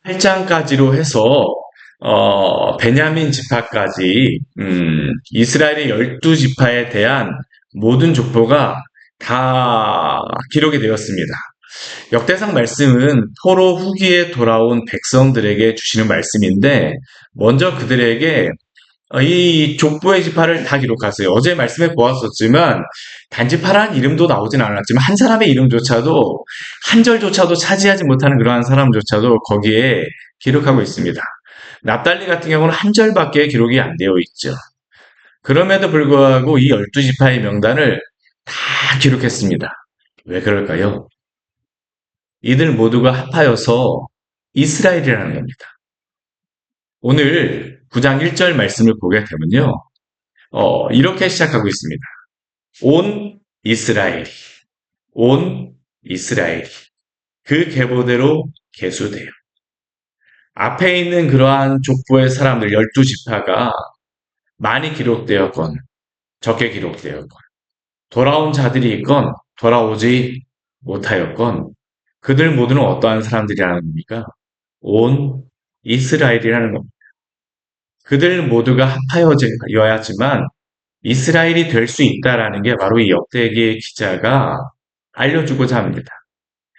8장까지로 해서 베냐민 지파까지 이스라엘의 12지파에 대한 모든 족보가 다 기록이 되었습니다. 역대상 말씀은 포로 후기에 돌아온 백성들에게 주시는 말씀인데 먼저 그들에게 이 족보의 지파를 다 기록하세요. 어제 말씀에 보았었지만 단지파라는 이름도 나오진 않았지만 한 사람의 이름조차도 한 절조차도 차지하지 못하는 그러한 사람조차도 거기에 기록하고 있습니다. 납달리 같은 경우는 한 절밖에 기록이 안 되어 있죠. 그럼에도 불구하고 이 12지파의 명단을 다 기록했습니다. 왜 그럴까요? 이들 모두가 합하여서 이스라엘이라는 겁니다. 오늘 9장 1절 말씀을 보게 되면요. 이렇게 시작하고 있습니다. 온 이스라엘이, 온 이스라엘이 그 계보대로 계수돼요. 앞에 있는 그러한 족보의 사람들 12지파가 많이 기록되었건 적게 기록되었건 돌아온 자들이 있건 돌아오지 못하였건 그들 모두는 어떠한 사람들이라는 겁니까? 온 이스라엘이라는 겁니다. 그들 모두가 합하여야지만 이스라엘이 될 수 있다라는 게 바로 이 역대기의 기자가 알려주고자 합니다.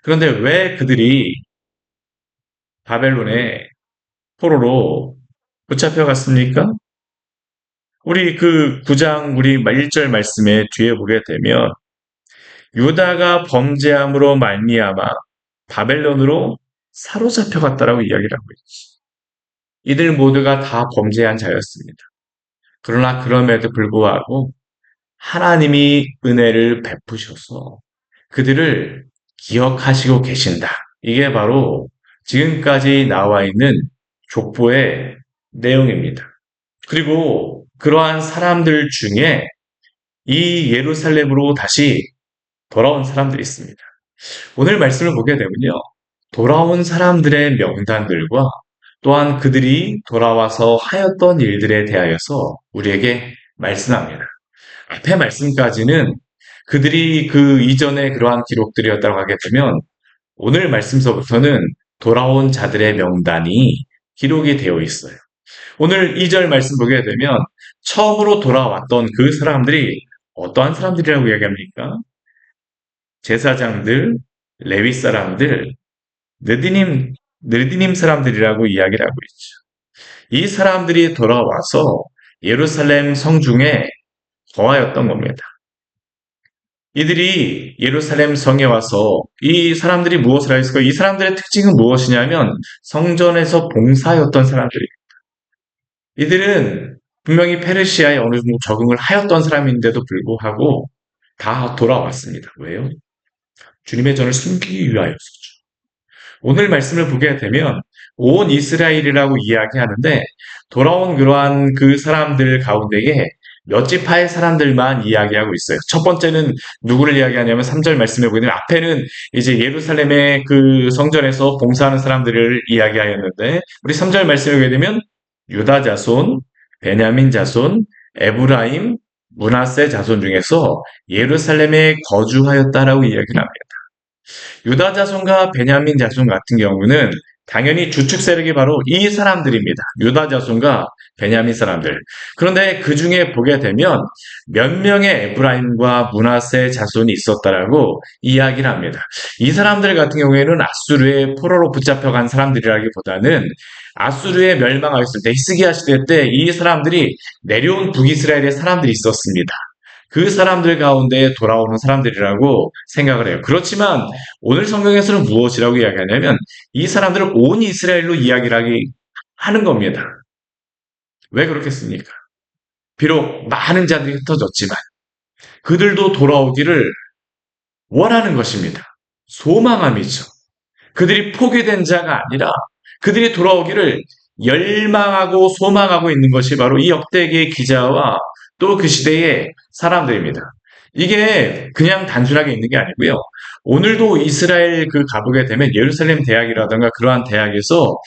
그런데 왜 그들이 바벨론의 포로로 붙잡혀갔습니까? 우리 그 9장 우리 1절 말씀에 뒤에 보게 되면 유다가 범죄함으로 말미암아 바벨론으로 사로잡혀갔다라고 이야기를 하고 있지. 이들 모두가 다 범죄한 자였습니다. 그러나 그럼에도 불구하고 하나님이 은혜를 베푸셔서 그들을 기억하시고 계신다. 이게 바로 지금까지 나와 있는 족보의 내용입니다. 그리고 그러한 사람들 중에 이 예루살렘으로 다시 돌아온 사람들이 있습니다. 오늘 말씀을 보게 되면요. 돌아온 사람들의 명단들과 또한 그들이 돌아와서 하였던 일들에 대하여서 우리에게 말씀합니다. 앞에 말씀까지는 그들이 그 이전에 그러한 기록들이었다고 하게 되면 오늘 말씀서부터는 돌아온 자들의 명단이 기록이 되어 있어요. 오늘 2절 말씀 보게 되면 처음으로 돌아왔던 그 사람들이 어떠한 사람들이라고 이야기합니까? 제사장들, 레위 사람들, 느디님 사람들이라고 이야기를 하고 있죠. 이 사람들이 돌아와서 예루살렘 성중에 거하였던 겁니다. 이들이 예루살렘 성에 와서 이 사람들이 무엇을 하였을까? 이 사람들의 특징은 무엇이냐면 성전에서 봉사하였던 사람들입니다. 이들은 분명히 페르시아에 어느 정도 적응을 하였던 사람인데도 불구하고 다 돌아왔습니다. 왜요? 주님의 전을 숨기기 위하여서죠. 오늘 말씀을 보게 되면 온 이스라엘이라고 이야기하는데 돌아온 그러한 그 사람들 가운데에 몇 지파의 사람들만 이야기하고 있어요. 첫 번째는 누구를 이야기하냐면 3절 말씀에 보게 되면 앞에는 이제 예루살렘의 그 성전에서 봉사하는 사람들을 이야기하였는데 우리 3절 말씀에 보게 되면 유다 자손, 베냐민 자손, 에브라임, 므낫세 자손 중에서 예루살렘에 거주하였다라고 이야기를 합니다. 유다 자손과 베냐민 자손 같은 경우는 당연히 주축 세력이 바로 이 사람들입니다. 유다 자손과 베냐민 사람들. 그런데 그 중에 보게 되면 몇 명의 에브라임과 므낫세 자손이 있었다라고 이야기를 합니다. 이 사람들 같은 경우에는 아수르의 포로로 붙잡혀간 사람들이라기보다는 아수르의 멸망하였을 때 히스기야 시대 때 이 사람들이 내려온 북이스라엘의 사람들이 있었습니다. 그 사람들 가운데 돌아오는 사람들이라고 생각을 해요. 그렇지만 오늘 성경에서는 무엇이라고 이야기하냐면 이 사람들을 온 이스라엘로 이야기를 하는 겁니다. 왜 그렇겠습니까? 비록 많은 자들이 흩어졌지만 그들도 돌아오기를 원하는 것입니다. 소망함이죠. 그들이 포기된 자가 아니라 그들이 돌아오기를 열망하고 소망하고 있는 것이 바로 이 역대기의 기자와 또 그 시대의 사람들입니다. 이게 그냥 단순하게 있는 게 아니고요. 오늘도 이스라엘 그 가보게 되면 예루살렘 대학이라든가 그러한 대학에서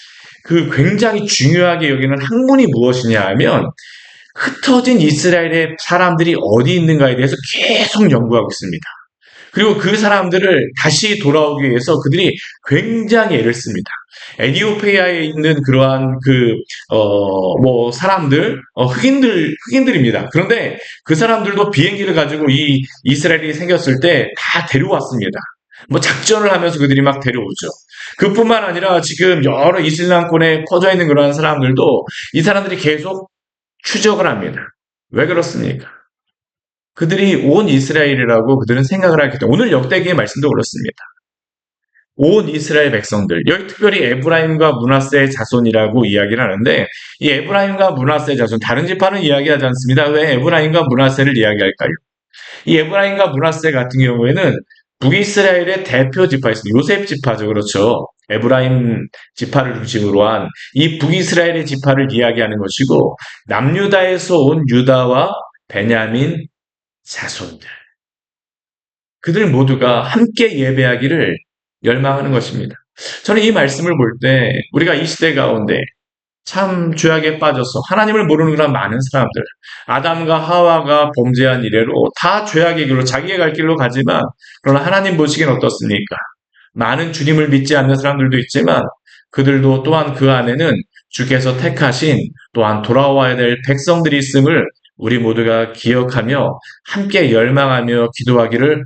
그 굉장히 중요하게 여기는 학문이 무엇이냐 하면 흩어진 이스라엘의 사람들이 어디 있는가에 대해서 계속 연구하고 있습니다. 그리고 그 사람들을 다시 돌아오기 위해서 그들이 굉장히 애를 씁니다. 에티오피아에 있는 그러한 사람들, 흑인들입니다. 그런데 그 사람들도 비행기를 가지고 이 이스라엘이 생겼을 때 다 데려왔습니다. 뭐 작전을 하면서 그들이 막 데려오죠. 그뿐만 아니라 지금 여러 이슬람권에 퍼져 있는 그러한 사람들도 이 사람들이 계속 추적을 합니다. 왜 그렇습니까? 그들이 온 이스라엘이라고 그들은 생각을 하기 때문에 오늘 역대기의 말씀도 그렇습니다. 온 이스라엘 백성들, 여기 특별히 에브라임과 므낫세의 자손이라고 이야기를 하는데 이 에브라임과 므낫세의 자손, 다른 지파는 이야기하지 않습니다. 왜 에브라임과 므낫세를 이야기할까요? 이 에브라임과 므낫세 같은 경우에는 북이스라엘의 대표 지파였습니다. 요셉 지파죠. 그렇죠. 에브라임 지파를 중심으로 한 이 북이스라엘의 지파를 이야기하는 것이고 남유다에서 온 유다와 베냐민 자손들. 그들 모두가 함께 예배하기를 열망하는 것입니다. 저는 이 말씀을 볼 때 우리가 이 시대 가운데 참 죄악에 빠져서 하나님을 모르는 그런 많은 사람들, 아담과 하와가 범죄한 이래로 다 죄악의 길로 자기의 갈 길로 가지만 그러나 하나님 보시기엔 어떻습니까? 많은 주님을 믿지 않는 사람들도 있지만 그들도 또한 그 안에는 주께서 택하신 또한 돌아와야 될 백성들이 있음을 우리 모두가 기억하며 함께 열망하며 기도하기를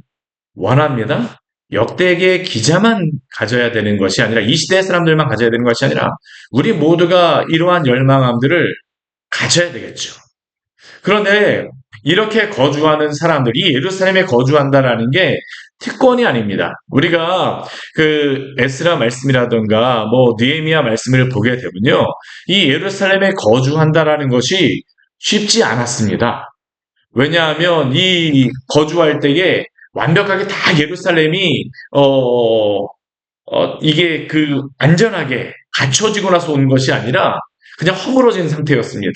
원합니다. 역대기의 기자만 가져야 되는 것이 아니라 이 시대의 사람들만 가져야 되는 것이 아니라 우리 모두가 이러한 열망함들을 가져야 되겠죠. 그런데 이렇게 거주하는 사람들이 예루살렘에 거주한다라는 게 특권이 아닙니다. 우리가 그 에스라 말씀이라든가 뭐 느헤미야 말씀을 보게 되면요. 이 예루살렘에 거주한다라는 것이 쉽지 않았습니다. 왜냐하면 이 거주할 때에 완벽하게 다 예루살렘이 이게 안전하게 갖춰지고 나서 온 것이 아니라 그냥 허물어진 상태였습니다.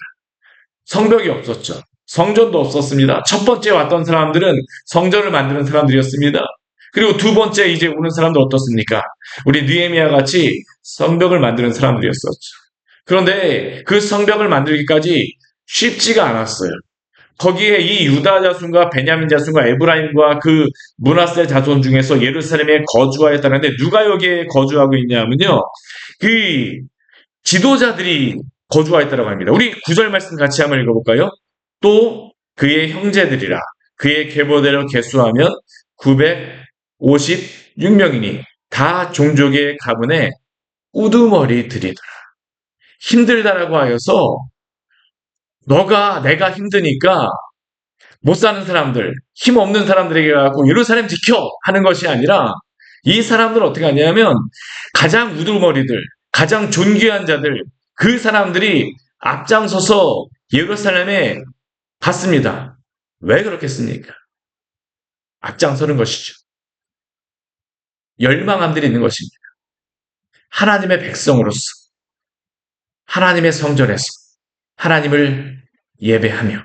성벽이 없었죠. 성전도 없었습니다. 첫 번째 왔던 사람들은 성전을 만드는 사람들이었습니다. 그리고 두 번째 이제 오는 사람들 어떻습니까? 우리 느헤미야 같이 성벽을 만드는 사람들이었었죠. 그런데 그 성벽을 만들기까지 쉽지가 않았어요. 거기에 이 유다 자손과 베냐민 자손과 에브라임과 그 므낫세 자손 중에서 예루살렘에 거주하였다는데 누가 여기에 거주하고 있냐면요. 그 지도자들이 거주하였다고 합니다. 우리 9절 말씀 같이 한번 읽어볼까요? 또 그의 형제들이라 그의 계보대로 계수하면 956명이니 다 종족의 가문에 우두머리들이더라. 힘들다라고 하여서 내가 힘드니까 못 사는 사람들, 힘 없는 사람들에게 가고 예루살렘 지켜 하는 것이 아니라 이 사람들은 어떻게 하냐면 가장 우두머리들, 가장 존귀한 자들, 그 사람들이 앞장서서 예루살렘에 갔습니다. 왜 그렇겠습니까? 앞장서는 것이죠. 열망함들이 있는 것입니다. 하나님의 백성으로서, 하나님의 성전에서 하나님을 예배하며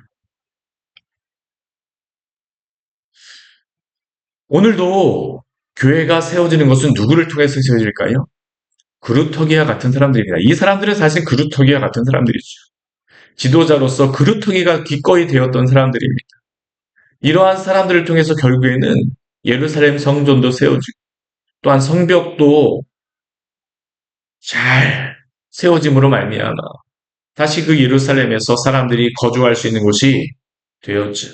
오늘도 교회가 세워지는 것은 누구를 통해서 세워질까요? 그루터기와 같은 사람들입니다. 이 사람들은 사실 그루터기와 같은 사람들이죠. 지도자로서 그루터기가 기꺼이 되었던 사람들입니다. 이러한 사람들을 통해서 결국에는 예루살렘 성전도 세워지고 또한 성벽도 잘 세워짐으로 말미암아 다시 그 예루살렘에서 사람들이 거주할 수 있는 곳이 되었죠.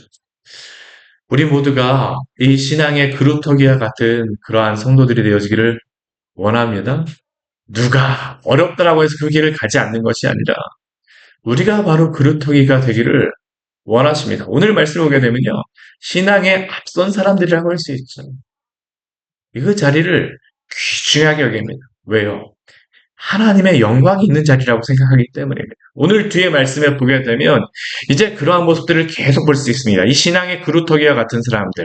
우리 모두가 이 신앙의 그루터기와 같은 그러한 성도들이 되어지기를 원합니다. 누가 어렵다라고 해서 그 길을 가지 않는 것이 아니라 우리가 바로 그루터기가 되기를 원하십니다. 오늘 말씀을 보게 되면요. 신앙의 앞선 사람들이라고 할 수 있죠. 그 자리를 귀중하게 여깁니다. 왜요? 하나님의 영광이 있는 자리라고 생각하기 때문입니다. 오늘 뒤에 말씀에 보게 되면 이제 그러한 모습들을 계속 볼 수 있습니다. 이 신앙의 그루터기와 같은 사람들.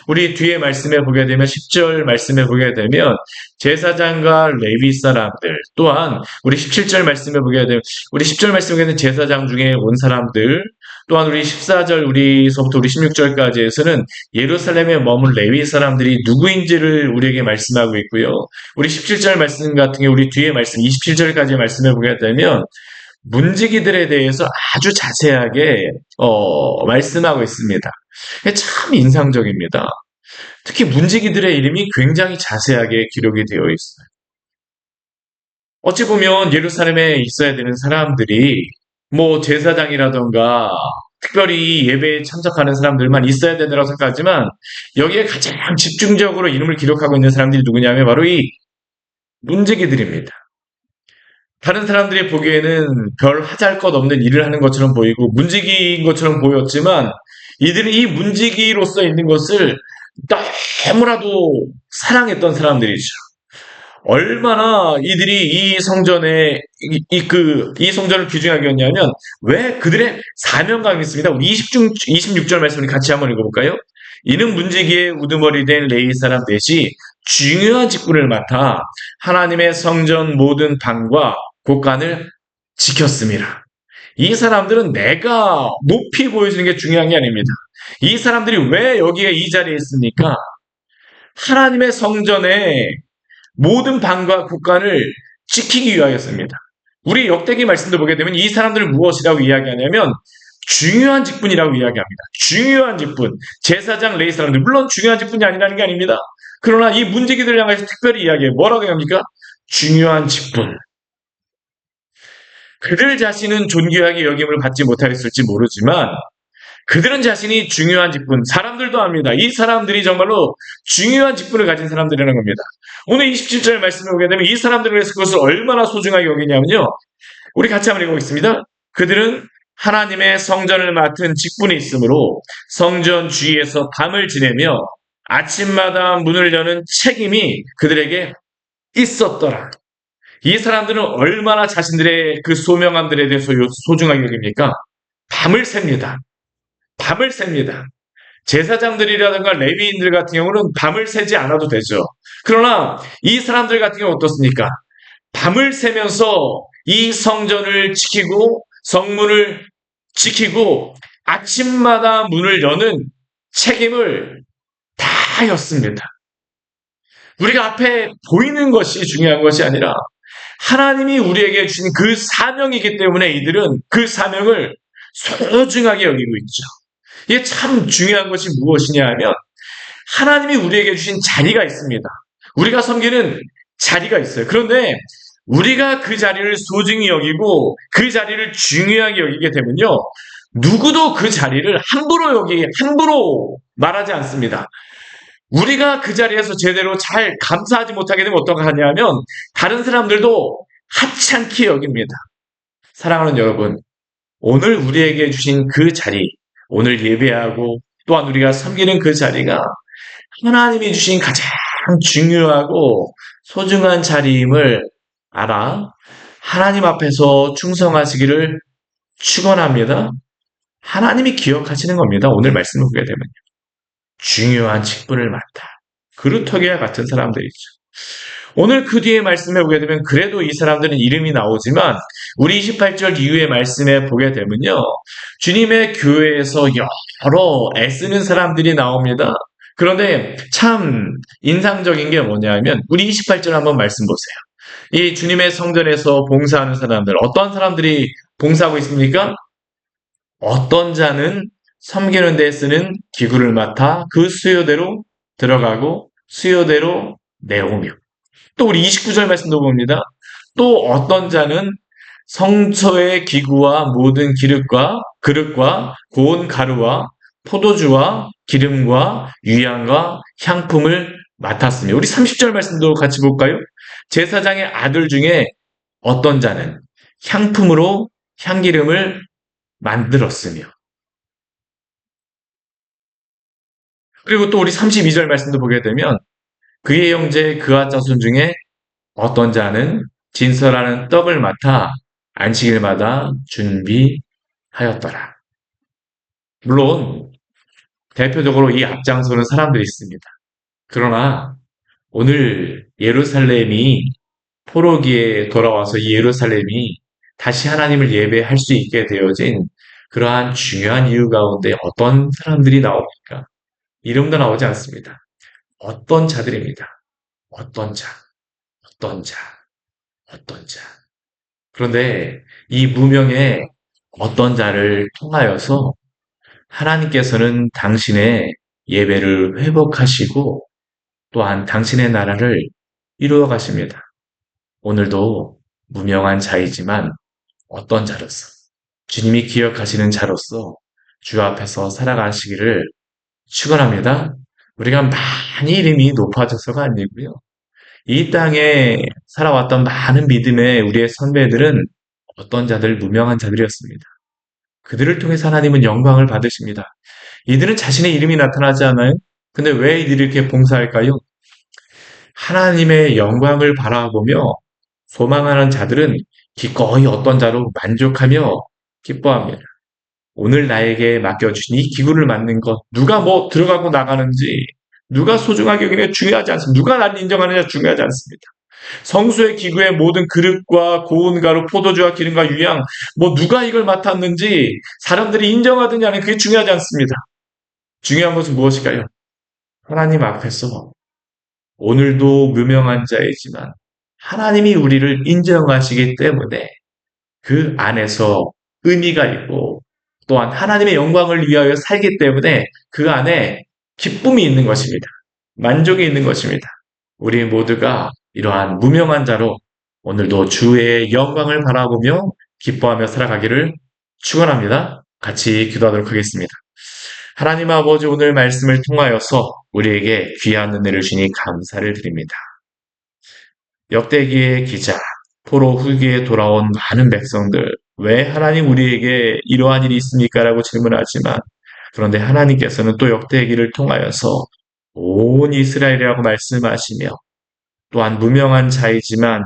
우리 뒤에 말씀에 보게 되면 10절 말씀에 보게 되면 제사장과 레위 사람들 또한 우리 17절 말씀에 보게 되면 우리 10절 말씀에 보게 되면 제사장 중에 온 사람들 또한 우리 14절 우리서부터 우리 16절까지에서는 예루살렘에 머문 레위 사람들이 누구인지를 우리에게 말씀하고 있고요. 우리 17절 말씀 같은 경우 우리 뒤에 말씀 27절까지 말씀해 보게 되면 문지기들에 대해서 아주 자세하게 말씀하고 있습니다. 참 인상적입니다. 특히 문지기들의 이름이 굉장히 자세하게 기록이 되어 있어요. 어찌 보면 예루살렘에 있어야 되는 사람들이 뭐 제사장이라던가 특별히 예배에 참석하는 사람들만 있어야 되느라고 생각하지만 여기에 가장 집중적으로 이름을 기록하고 있는 사람들이 누구냐면 바로 이 문지기들입니다. 다른 사람들이 보기에는 별 하잘것없는 일을 하는 것처럼 보이고 문지기인 것처럼 보였지만 이들이 이 문지기로서 있는 것을 너무나도 사랑했던 사람들이죠. 얼마나 이들이 이 성전에 이 성전을 귀중하게 여겼냐면 왜 그들의 사명감이 있습니다. 우리 26절 말씀을 같이 한번 읽어볼까요? 이는 문지기의 우두머리 된 레위 사람 넷이 중요한 직분을 맡아 하나님의 성전 모든 방과 곳간을 지켰습니다. 이 사람들은 내가 높이 보여주는 게 중요한 게 아닙니다. 이 사람들이 왜 여기에 이 자리에 있습니까? 하나님의 성전에 모든 방과 국간을 지키기 위하였습니다. 우리 역대기 말씀도 보게 되면 이 사람들을 무엇이라고 이야기하냐면 중요한 직분이라고 이야기합니다. 중요한 직분. 제사장 레위 사람들 물론 중요한 직분이 아니라는 게 아닙니다. 그러나 이 문지기들을 향해서 특별히 이야기해 뭐라고 합니까? 중요한 직분. 그들 자신은 존귀하게 여김을 받지 못하였을지 모르지만 그들은 자신이 중요한 직분, 사람들도 압니다. 이 사람들이 정말로 중요한 직분을 가진 사람들이라는 겁니다. 오늘 27절 말씀을 보게 되면 이 사람들을 위해서 그것을 얼마나 소중하게 여기냐면요. 우리 같이 한번 읽어보겠습니다. 그들은 하나님의 성전을 맡은 직분이 있으므로 성전 주위에서 밤을 지내며 아침마다 문을 여는 책임이 그들에게 있었더라. 이 사람들은 얼마나 자신들의 그 소명함들에 대해서 소중하게 여깁니까? 밤을 셉니다. 밤을 셉니다. 제사장들이라든가 레위인들 같은 경우는 밤을 새지 않아도 되죠. 그러나 이 사람들 같은 경우는 어떻습니까? 밤을 새면서 이 성전을 지키고 성문을 지키고 아침마다 문을 여는 책임을 다하였습니다. 우리가 앞에 보이는 것이 중요한 것이 아니라 하나님이 우리에게 주신 그 사명이기 때문에 이들은 그 사명을 소중하게 여기고 있죠. 이게 참 중요한 것이 무엇이냐 하면 하나님이 우리에게 주신 자리가 있습니다. 우리가 섬기는 자리가 있어요. 그런데 우리가 그 자리를 소중히 여기고 그 자리를 중요하게 여기게 되면요. 누구도 그 자리를 함부로 말하지 않습니다. 우리가 그 자리에서 제대로 잘 감사하지 못하게 되면 어떡하 하냐면 다른 사람들도 하찮게 여깁니다. 사랑하는 여러분, 오늘 우리에게 주신 그 자리, 오늘 예배하고 또한 우리가 섬기는 그 자리가 하나님이 주신 가장 중요하고 소중한 자리임을 알아 하나님 앞에서 충성하시기를 축원합니다. 하나님이 기억하시는 겁니다. 오늘 말씀을 보게 되면 중요한 직분을 맡아 그루터기와 같은 사람들이죠. 오늘 그 뒤에 말씀에 보게 되면 그래도 이 사람들은 이름이 나오지만 우리 28절 이후의 말씀에 보게 되면요. 주님의 교회에서 여러 애쓰는 사람들이 나옵니다. 그런데 참 인상적인 게 뭐냐면 우리 28절 한번 말씀 보세요. 이 주님의 성전에서 봉사하는 사람들 어떤 사람들이 봉사하고 있습니까? 어떤 자는 섬기는 데 쓰는 기구를 맡아 그 수요대로 들어가고 수요대로 내오며 또 우리 29절 말씀도 봅니다. 또 어떤 자는 성소의 기구와 모든 그릇과 고운 가루와 포도주와 기름과 유향과 향품을 맡았으며 우리 30절 말씀도 같이 볼까요? 제사장의 아들 중에 어떤 자는 향품으로 향기름을 만들었으며 그리고 또 우리 32절 말씀도 보게 되면 그의 형제 그아 자손 중에 어떤 자는 진설하는 떡을 맡아 안식일마다 준비하였더라. 물론 대표적으로 이 앞장서는 사람들이 있습니다. 그러나 오늘 예루살렘이 포로기에 돌아와서 이 예루살렘이 다시 하나님을 예배할 수 있게 되어진 그러한 중요한 이유 가운데 어떤 사람들이 나옵니까? 이름도 나오지 않습니다. 어떤 자들입니다. 어떤 자, 어떤 자, 어떤 자. 그런데 이 무명의 어떤 자를 통하여서 하나님께서는 당신의 예배를 회복하시고 또한 당신의 나라를 이루어 가십니다. 오늘도 무명한 자이지만 어떤 자로서 주님이 기억하시는 자로서 주 앞에서 살아가시기를 축원합니다. 우리가 많이 이름이 높아져서가 아니고요. 이 땅에 살아왔던 많은 믿음의 우리의 선배들은 어떤 자들, 무명한 자들이었습니다. 그들을 통해서 하나님은 영광을 받으십니다. 이들은 자신의 이름이 나타나지 않아요? 근데 왜 이들이 이렇게 봉사할까요? 하나님의 영광을 바라보며 소망하는 자들은 기꺼이 어떤 자로 만족하며 기뻐합니다. 오늘 나에게 맡겨주신 이 기구를 맡는 것, 누가 뭐 들어가고 나가는지, 누가 소중하게 여기는 중요하지 않습니다. 누가 나를 인정하느냐 중요하지 않습니다. 성수의 기구의 모든 그릇과 고운 가루, 포도주와 기름과 유향, 뭐 누가 이걸 맡았는지 사람들이 인정하느냐 하는 그게 중요하지 않습니다. 중요한 것은 무엇일까요? 하나님 앞에서 오늘도 무명한 자이지만 하나님이 우리를 인정하시기 때문에 그 안에서 의미가 있고 또한 하나님의 영광을 위하여 살기 때문에 그 안에 기쁨이 있는 것입니다. 만족이 있는 것입니다. 우리 모두가 이러한 무명한 자로 오늘도 주의 영광을 바라보며 기뻐하며 살아가기를 축원합니다. 같이 기도하도록 하겠습니다. 하나님 아버지 오늘 말씀을 통하여서 우리에게 귀한 은혜를 주니 감사를 드립니다. 역대기의 기자, 포로 후기에 돌아온 많은 백성들, 왜 하나님 우리에게 이러한 일이 있습니까? 라고 질문하지만, 그런데 하나님께서는 또 역대기를 통하여서 온 이스라엘이라고 말씀하시며, 또한 무명한 자이지만,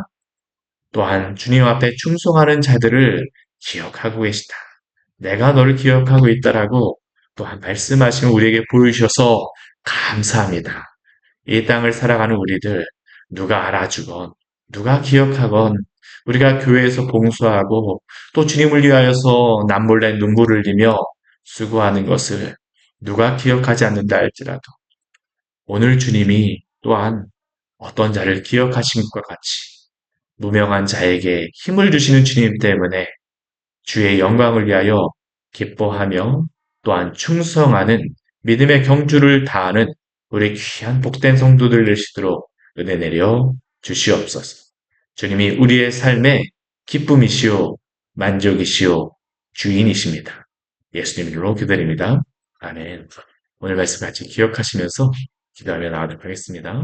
또한 주님 앞에 충성하는 자들을 기억하고 계시다. 내가 너를 기억하고 있다라고 또한 말씀하시면 우리에게 보여주셔서 감사합니다. 이 땅을 살아가는 우리들, 누가 알아주건, 누가 기억하건, 우리가 교회에서 봉사하고 또 주님을 위하여서 남몰래 눈물을 흘리며 수고하는 것을 누가 기억하지 않는다 할지라도 오늘 주님이 또한 어떤 자를 기억하신 것과 같이 무명한 자에게 힘을 주시는 주님 때문에 주의 영광을 위하여 기뻐하며 또한 충성하는 믿음의 경주를 다하는 우리 귀한 복된 성도들 되시도록 은혜 내려 주시옵소서. 주님이 우리의 삶의 기쁨이시오, 만족이시오, 주인이십니다. 예수님 이름으로 기도드립니다. 아멘. 오늘 말씀 같이 기억하시면서 기도하며 나가도록 하겠습니다.